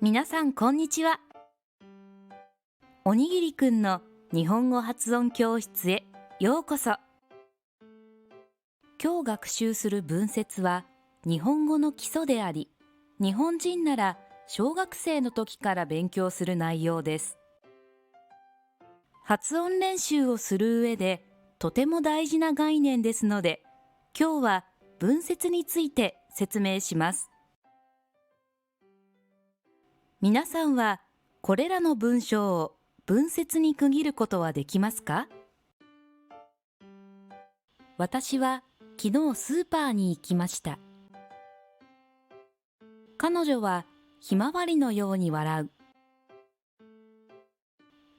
皆さんこんにちは。おにぎりくんの日本語発音教室へようこそ。今日学習する文節は日本語の基礎であり、日本人なら小学生の時から勉強する内容です。発音練習をする上でとても大事な概念ですので、今日は文節について説明します。皆さんはこれらの文章を文節に区切ることはできますか？私は昨日スーパーに行きました。彼女はひまわりのように笑う。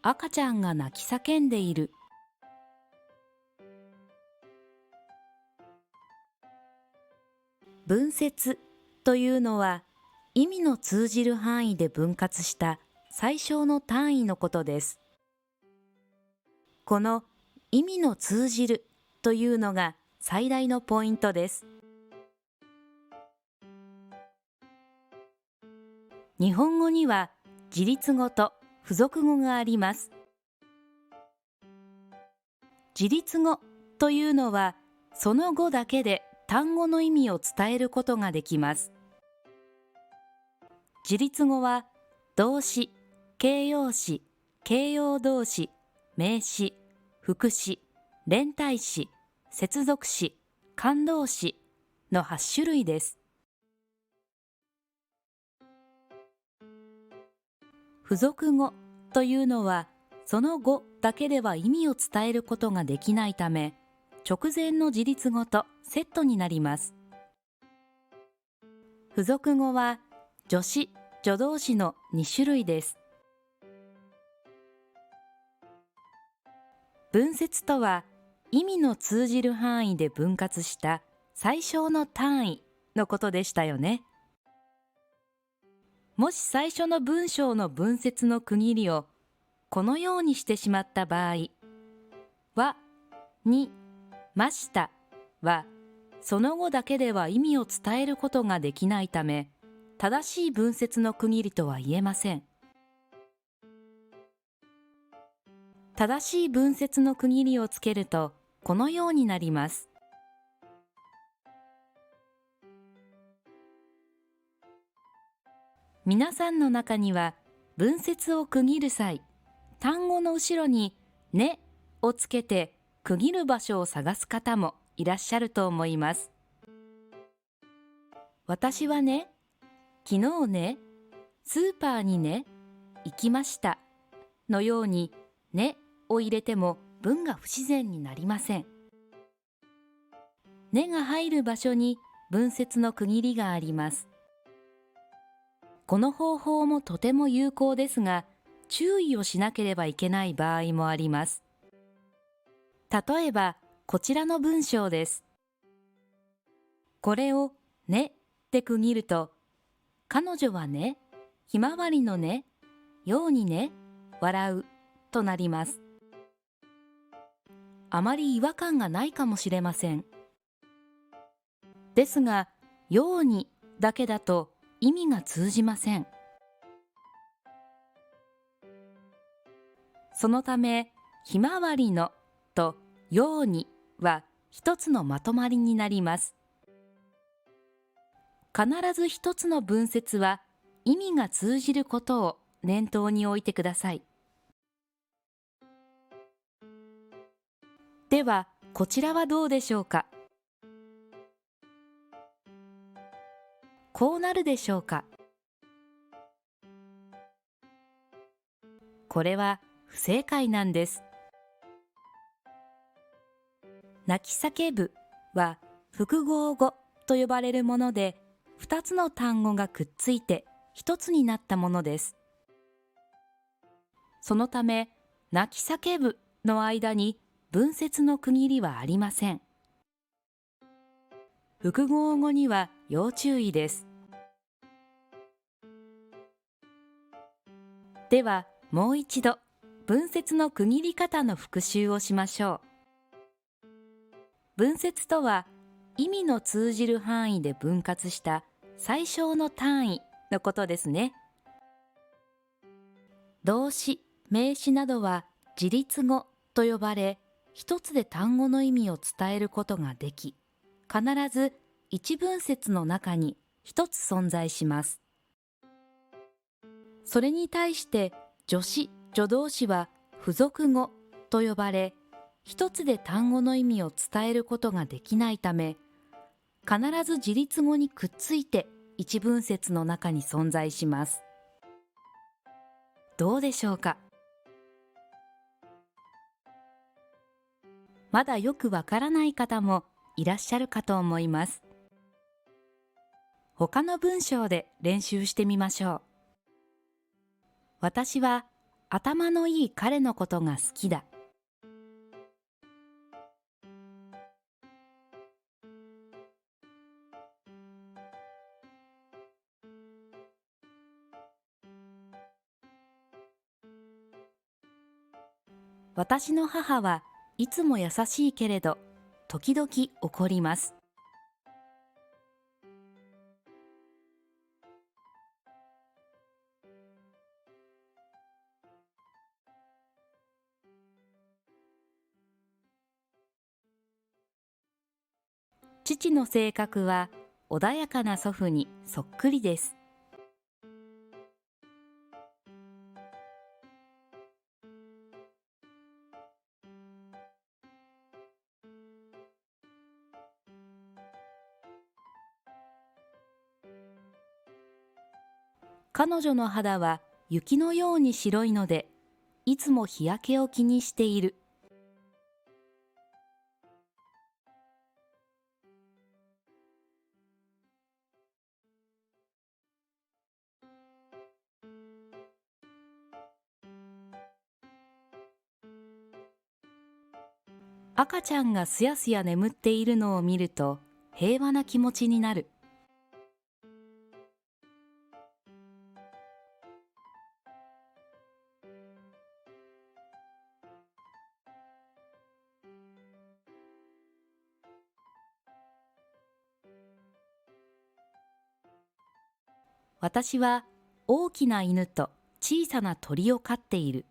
赤ちゃんが泣き叫んでいる。文節というのは意味の通じる範囲で分割した最小の単位のことです。この意味の通じるというのが最大のポイントです。日本語には自立語と付属語があります。自立語というのはその語だけで単語の意味を伝えることができます。自立語は動詞、形容詞、形容動詞、名詞、副詞、連帯詞、接続詞、感動詞の8種類です。付属語というのはその語だけでは意味を伝えることができないため、直前の自立語とセットになります。付属語は助詞、助動詞の2種類です。文節とは意味の通じる範囲で分割した最小の単位のことでしたよね。もし最初の文章の文節の区切りをこのようにしてしまった場合、は、に、ましたはその後だけでは意味を伝えることができないため、正しい文節の区切りとは言えません。正しい文節の区切りをつけるとこのようになります。皆さんの中には文節を区切る際、単語の後ろにねをつけて区切る場所を探す方もいらっしゃると思います。私はね、昨日ね、スーパーにね、行きましたのようにねを入れても文が不自然になりません。ねが入る場所に文節の区切りがあります。この方法もとても有効ですが、注意をしなければいけない場合もあります。例えば、こちらの文章です。これをねで区切ると、彼女はね、ひまわりのね、ようにね、笑うとなります。あまり違和感がないかもしれません。ですが、ようにだけだと意味が通じません。そのため、ひまわりのとようには一つのまとまりになります。必ず一つの文節は意味が通じることを念頭に置いてください。では、こちらはどうでしょうか？こうなるでしょうか？これは不正解なんです。泣き叫ぶは複合語と呼ばれるもので、2つの単語がくっついて1つになったものです。そのため、泣き叫ぶの間に文節の区切りはありません。複合語には要注意です。では、もう一度、文節の区切り方の復習をしましょう。文節とは、意味の通じる範囲で分割した最小の単位のことですね。動詞、名詞などは自立語と呼ばれ、一つで単語の意味を伝えることができ、必ず一文節の中に一つ存在します。それに対して助詞、助動詞は付属語と呼ばれ、一つで単語の意味を伝えることができないため、必ず自立語にくっついて一文節の中に存在します。どうでしょうか。まだよくわからない方もいらっしゃるかと思います。他の文章で練習してみましょう。私は頭のいい彼のことが好きだ。私の母はいつも優しいけれど、時々怒ります。父の性格は穏やかな祖父にそっくりです。彼女の肌は雪のように白いので、いつも日焼けを気にしている。赤ちゃんがすやすや眠っているのを見ると平和な気持ちになる。私は大きな犬と小さな鳥を飼っている。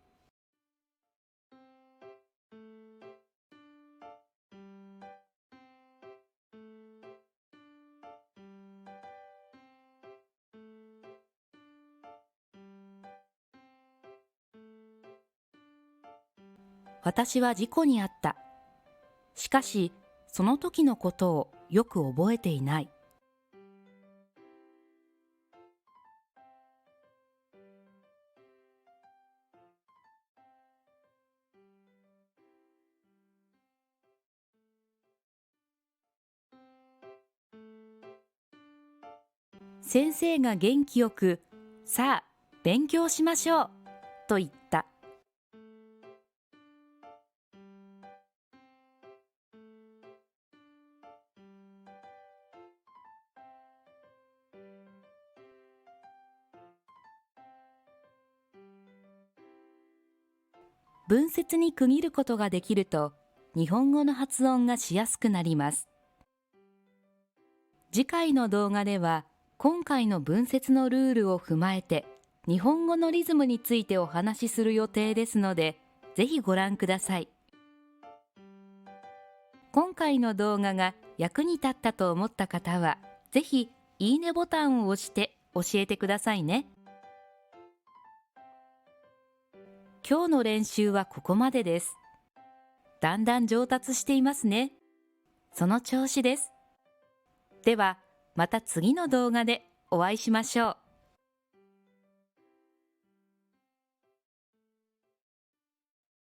私は事故に遭った。しかし、その時のことをよく覚えていない。先生が元気よく、さあ、勉強しましょう、と言った。文節に区切ることができると、日本語の発音がしやすくなります。次回の動画では、今回の文節のルールを踏まえて、日本語のリズムについてお話しする予定ですので、ぜひご覧ください。今回の動画が役に立ったと思った方は、ぜひいいねボタンを押して教えてくださいね。今日の練習はここまでです。だんだん上達していますね。その調子です。では、また次の動画でお会いしましょう。